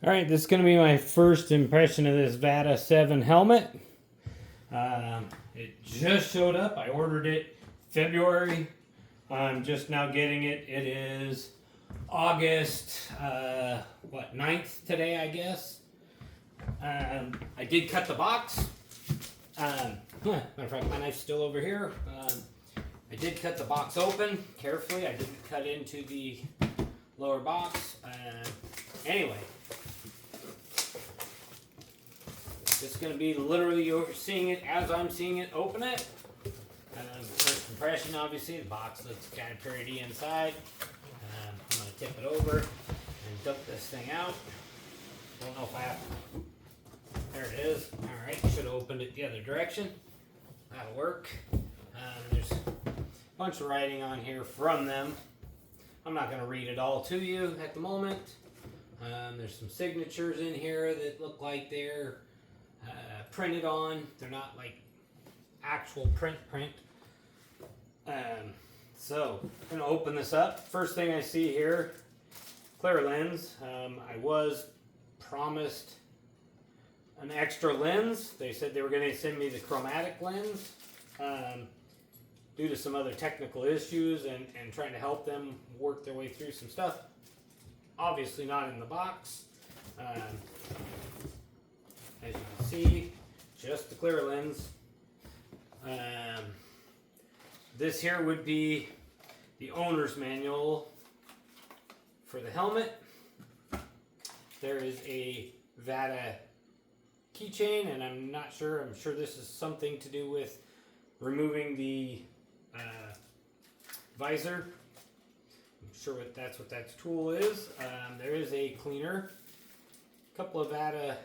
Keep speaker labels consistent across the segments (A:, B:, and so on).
A: All right, this is going to be my first impression of this VATA7 helmet. It just showed up. I ordered it February. I'm just now getting it. It is August, 9th today, I guess. I did cut the box. Matter of fact, my knife's still over here. I did cut the box open carefully. I didn't cut into the lower box. Anyway. It's going to be literally you're seeing it as I'm seeing it open it. First impression, obviously, the box looks kind of pretty inside. I'm going to tip it over and dump this thing out. Don't know if I have to. There it is. Alright, should have opened it the other direction. That'll work. There's a bunch of writing on here from them. I'm not going to read it all to you at the moment. There's some signatures in here that look like they're printed on. They're not like actual print. So I'm gonna open this up. First thing I see here, clear lens. I was promised an extra lens. They said they were going to send me the chromatic lens due to some other technical issues and trying to help them work their way through some stuff. Obviously not in the box. As you can see, just the clear lens. This here would be the owner's manual for the helmet. There is a VATA keychain, and I'm not sure. I'm sure this is something to do with removing the visor. I'm sure that's what that tool is. There is a cleaner. A couple of VATA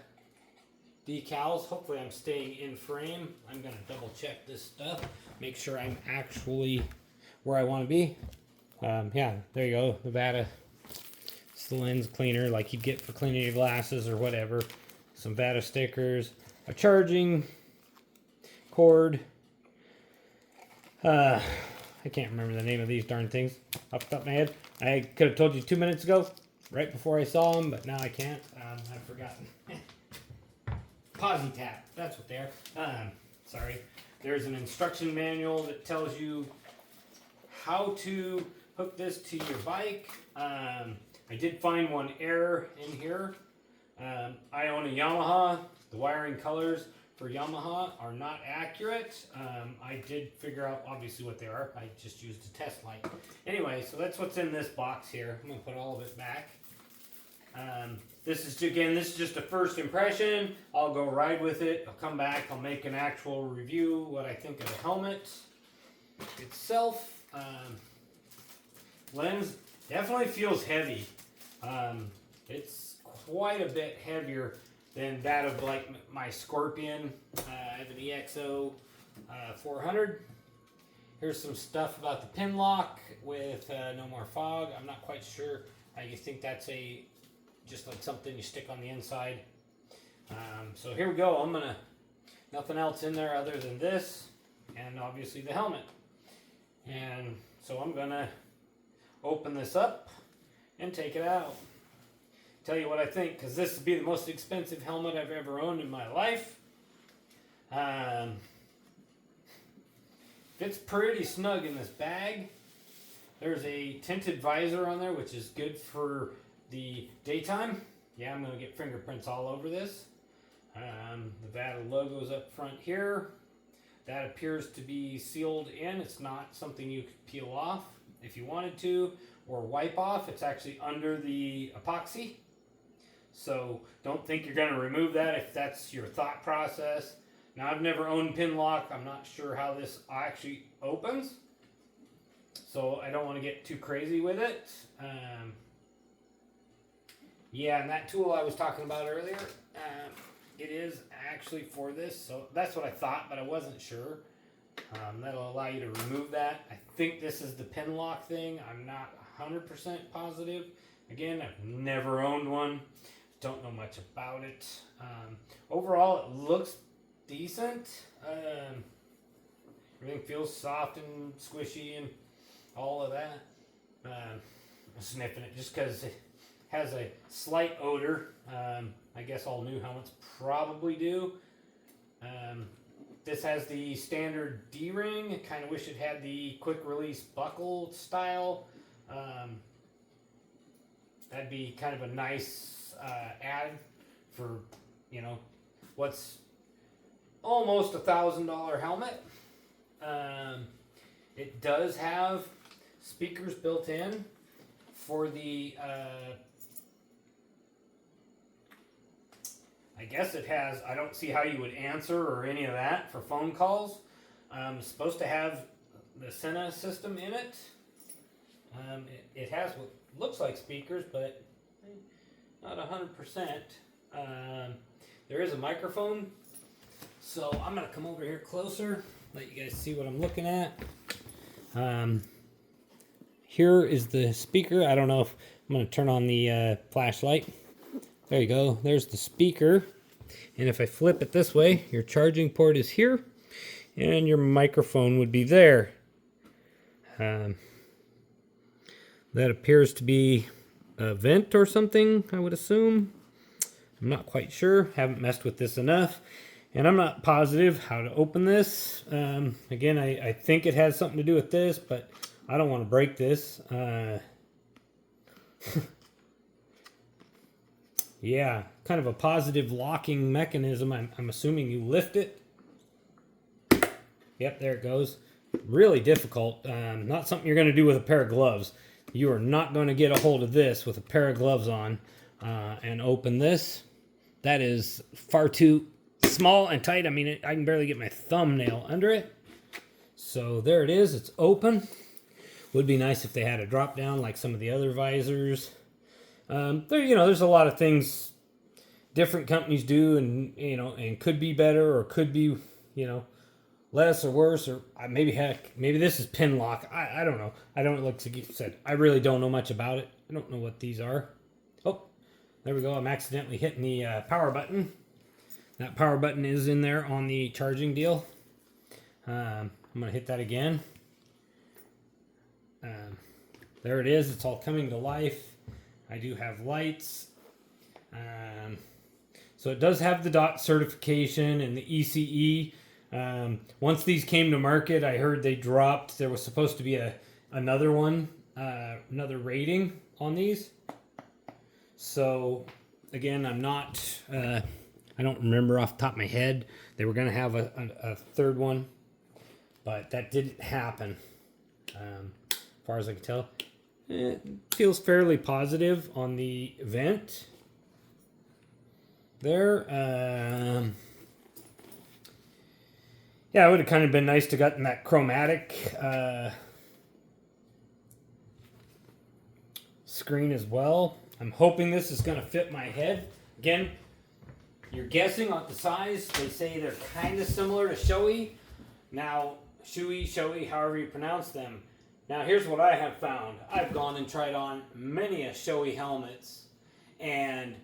A: decals. Hopefully I'm staying in frame. I'm going to double check this stuff. Make sure I'm actually where I want to be. Yeah, there you go. The VATA. It's the lens cleaner like you'd get for cleaning your glasses or whatever. Some VATA stickers. A charging cord. I can't remember the name of these darn things off the top of my head. I could have told you 2 minutes ago, right before I saw them, but now I can't. I've forgotten. Posi tap, that's what they are. Sorry. There's an instruction manual that tells you how to hook this to your bike. I did find one error in here. I own a Yamaha. The wiring colors for Yamaha are not accurate. I did figure out obviously what they are. I just used a test light. Anyway, so that's what's in this box here. I'm going to put all of it back. This is just a first impression. I'll go ride with it. I'll come back. I'll make an actual review, what I think of the helmet itself. Lens definitely feels heavy. It's quite a bit heavier than that of like my Scorpion. I have an EXO 400. Here's some stuff about the pin lock with no more fog. I'm not quite sure. I think that's just like something you stick on the inside. So here we go. Nothing else in there other than this and obviously the helmet. And so I'm gonna open this up and take it out. Tell you what I think, because this would be the most expensive helmet I've ever owned in my life. Fits pretty snug in this bag. There's a tinted visor on there, which is good for the daytime. Yeah, I'm going to get fingerprints all over this. The VATA logo's up front here. That appears to be sealed in. It's not something you could peel off if you wanted to or wipe off. It's actually under the epoxy. So don't think you're going to remove that if that's your thought process. Now, I've never owned pin lock. I'm not sure how this actually opens. So I don't want to get too crazy with it. Yeah, and that tool I was talking about earlier, it is actually for this. So that's what I thought, but I wasn't sure. That'll allow you to remove that. I think this is the pin lock thing. I'm not 100% positive. Again, I've never owned one. Don't know much about it. Overall, it looks decent. Everything feels soft and squishy and all of that. I'm sniffing it just because it has a slight odor. I guess all new helmets probably do. This has the standard D-ring. I kind of wish it had the quick release buckle style. That'd be kind of a nice add for, you know, what's almost $1,000 helmet. It does have speakers built in for the I guess it has, I don't see how you would answer or any of that for phone calls. It's supposed to have the Sena system in it. It has what looks like speakers, but not 100%. There is a microphone. So I'm going to come over here closer, let you guys see what I'm looking at. Here is the speaker. I don't know if I'm going to turn on the flashlight. There you go. There's the speaker. And if I flip it this way, your charging port is here and your microphone would be there. That appears to be a vent or something, I would assume. I'm not quite sure. Haven't messed with this enough. And I'm not positive how to open this. Again, I think it has something to do with this, but I don't want to break this. Yeah, kind of a positive locking mechanism. I'm assuming you lift it. Yep, there it goes. Really difficult. Not something you're going to do with a pair of gloves. You are not going to get a hold of this with a pair of gloves on and open this. That is far too small and tight. I mean, I can barely get my thumbnail under it. So there it is. It's open. Would be nice if they had a drop down like some of the other visors. There's a lot of things different companies do, and could be better or could be, less or worse, or maybe this is pin lock. I don't know. I don't look like you said. I really don't know much about it. I don't know what these are. Oh, there we go. I'm accidentally hitting the power button. That power button is in there on the charging deal. I'm gonna hit that again. There it is. It's all coming to life. I do have lights. So it does have the DOT certification and the ECE. Once these came to market, I heard they dropped. There was supposed to be another one, another rating on these. So again, I'm not, I don't remember off the top of my head. They were going to have a third one, but that didn't happen. As far as I can tell, it feels fairly positive on the vent there. Yeah, it would have kind of been nice to gotten that chromatic screen as well. I'm hoping this is going to fit my head. Again, you're guessing on the size. They say they're kind of similar to Shoei. Now, Shoei, however you pronounce them. Now, here's what I have found. I've gone and tried on many a Shoei helmets, and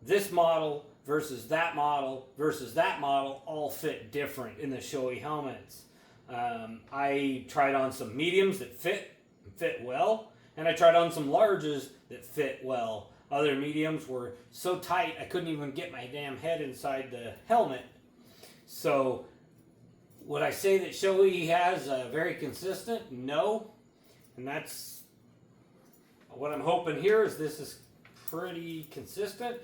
A: this model versus that model versus that model all fit different in the Shoei helmets. I tried on some mediums that fit well, and I tried on some larges that fit well. Other mediums were so tight I couldn't even get my damn head inside the helmet. So would I say that Shoei has very consistent? No. And that's what I'm hoping here is this is pretty consistent.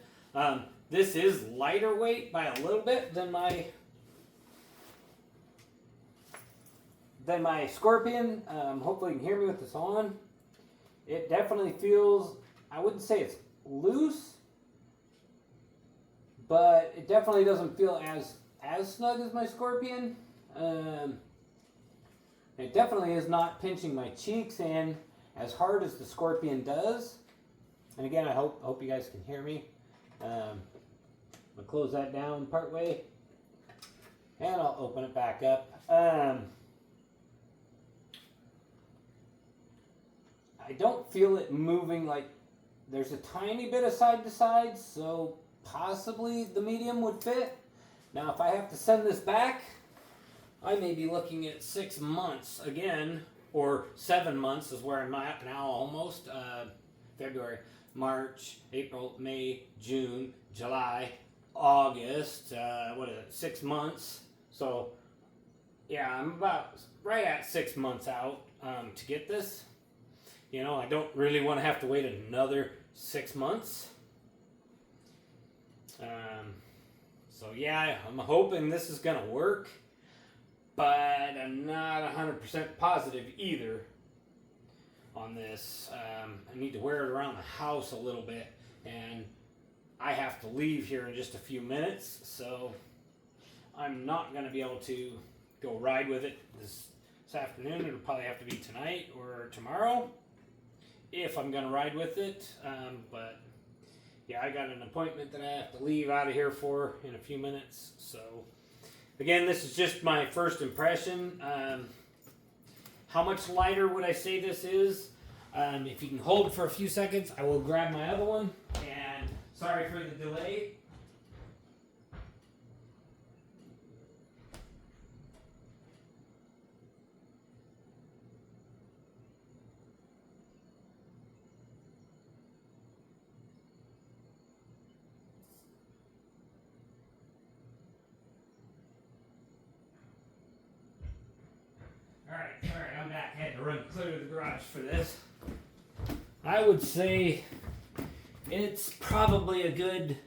A: This is lighter weight by a little bit than my Scorpion. Hopefully you can hear me with this on. It definitely feels, I wouldn't say it's loose, but it definitely doesn't feel as snug as my Scorpion. It definitely is not pinching my cheeks in as hard as the Scorpion does. And again, I hope you guys can hear me. I'm going to close that down part way, and I'll open it back up. I don't feel it moving. Like there's a tiny bit of side to side, so possibly the medium would fit. Now if I have to send this back, I may be looking at 6 months again, or 7 months is where I'm at now, almost February, March, April, May, June, July, August. What is it? 6 months. So yeah, I'm about right at 6 months out to get this. You know, I don't really want to have to wait another 6 months. So yeah, I'm hoping this is gonna work, but I'm not 100% positive either on this. I need to wear it around the house a little bit, and I have to leave here in just a few minutes, so I'm not gonna be able to go ride with it this afternoon. It'll probably have to be tonight or tomorrow if I'm gonna ride with it, but yeah, I got an appointment that I have to leave out of here for in a few minutes. So again, this is just my first impression. How much lighter would I say this is? If you can hold it for a few seconds, I will grab my other one. And sorry for the delay. Alright, I'm back. I had to run clear to the garage for this. I would say it's probably a good,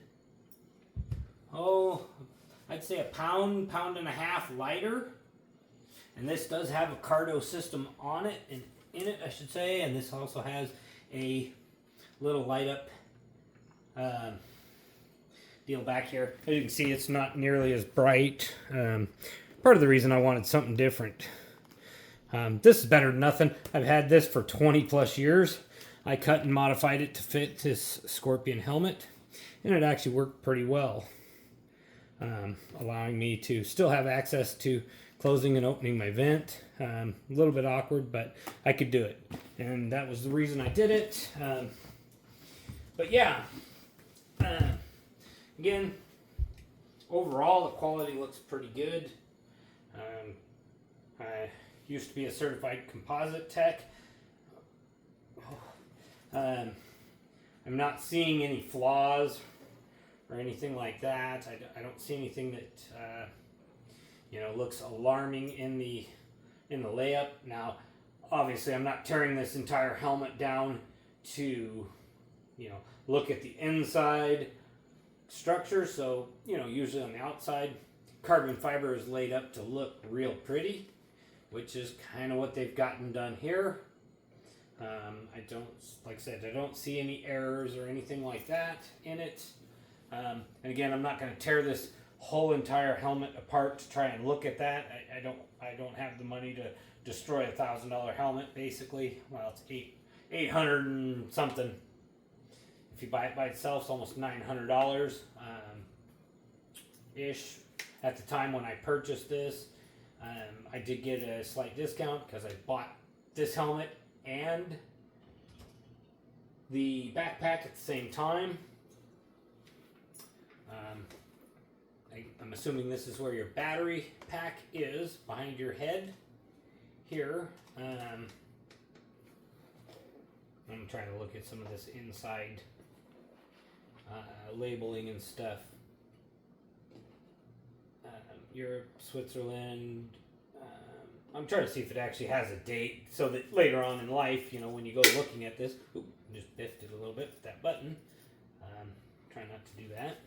A: I'd say a pound and a half lighter. And this does have a cardo system on it, and in it I should say, and this also has a little light up deal back here. As you can see, it's not nearly as bright. Part of the reason I wanted something different. This is better than nothing. I've had this for 20 plus years. I cut and modified it to fit this Scorpion helmet, and it actually worked pretty well, allowing me to still have access to closing and opening my vent. A little bit awkward, but I could do it, and that was the reason I did it. But yeah, again, overall the quality looks pretty good. I used to be a certified composite tech. I'm not seeing any flaws or anything like that. I don't see anything that looks alarming in the layup. Now, obviously, I'm not tearing this entire helmet down to look at the inside structure. So usually on the outside, carbon fiber is laid up to look real pretty, which is kind of what they've gotten done here. Like I said, I don't see any errors or anything like that in it. And again, I'm not going to tear this whole entire helmet apart to try and look at that. I don't have the money to destroy a $1,000 helmet. Basically, well, it's $800 and something. If you buy it by itself, it's almost $900 ish. At the time when I purchased this, I did get a slight discount because I bought this helmet and the backpack at the same time. I'm assuming this is where your battery pack is, behind your head here. I'm trying to look at some of this inside labeling and stuff. Europe, Switzerland. I'm trying to see if it actually has a date so that later on in life, when you go looking at this, just biffed it a little bit with that button. Try not to do that.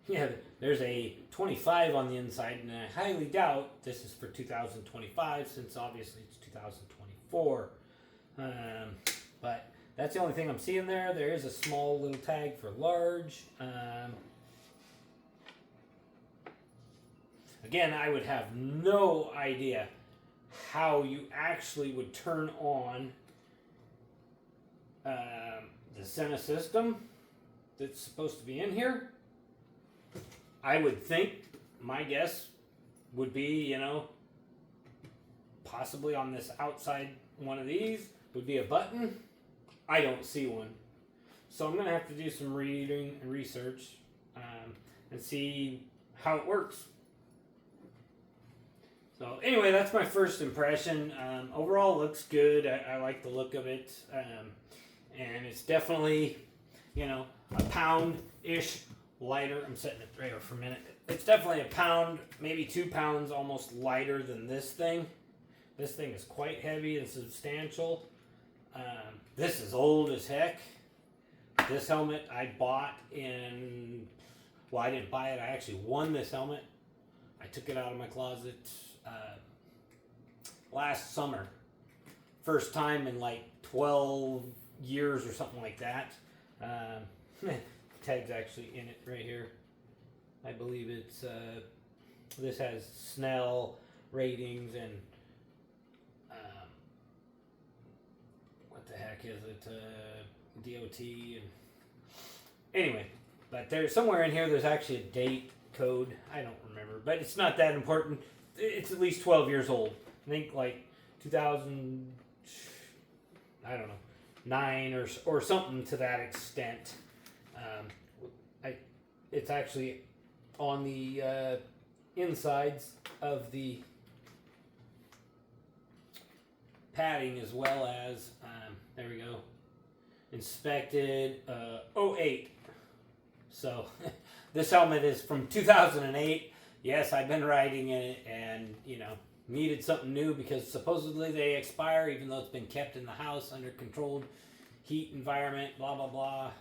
A: Yeah, there's a 25 on the inside, and I highly doubt this is for 2025, since obviously it's 2024. But that's the only thing I'm seeing there. There is a small little tag for large. Again, I would have no idea how you actually would turn on the Sena system that's supposed to be in here. I would think, my guess would be, possibly on this outside one of these would be a button. I don't see one. So I'm going to have to do some reading and research and see how it works. So anyway, that's my first impression. Overall, looks good. I like the look of it, and it's definitely, you know, a pound-ish lighter. I'm setting it right over for a minute. It's definitely a pound, maybe 2 pounds, almost lighter than this thing. This thing is quite heavy and substantial. This is old as heck. This helmet I bought in, well, I didn't buy it. I actually won this helmet. I took it out of my closet last summer. First time in like 12 years or something like that. Tag's actually in it right here. I believe it's, this has Snell ratings and, what the heck is it, DOT and, anyway, but there's somewhere in here there's actually a date code. I don't remember, but it's not that important. It's at least 12 years old. I think like 2000, I don't know, 9 or something to that extent. It's actually on the insides of the padding as well as, there we go, inspected 08. So this helmet is from 2008. Yes, I've been riding in it and, you know, needed something new because supposedly they expire even though it's been kept in the house under controlled heat environment, blah, blah, blah.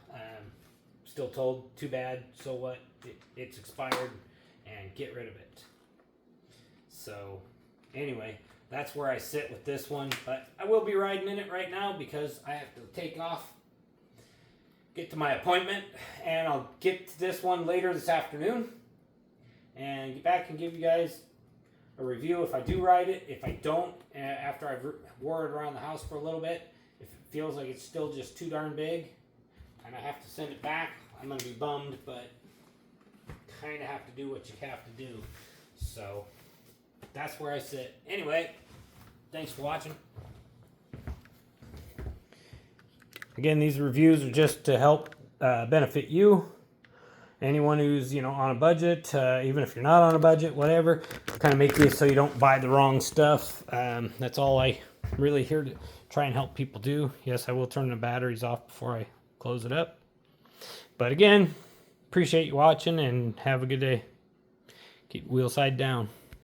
A: Still told, too bad, so what, it's expired and get rid of it. So anyway, that's where I sit with this one, but I will be riding in it right now because I have to take off, get to my appointment, and I'll get to this one later this afternoon and get back and give you guys a review if I do ride it. If I don't, after I've wore it around the house for a little bit, if it feels like it's still just too darn big and I have to send it back, I'm going to be bummed, but kind of have to do what you have to do. So that's where I sit. Anyway, thanks for watching. Again, these reviews are just to help benefit you. Anyone who's, you know, on a budget, even if you're not on a budget, whatever, kind of make this so you don't buy the wrong stuff. That's all I really here to try and help people do. Yes, I will turn the batteries off before I close it up. But again, appreciate you watching and have a good day. Keep wheel side down.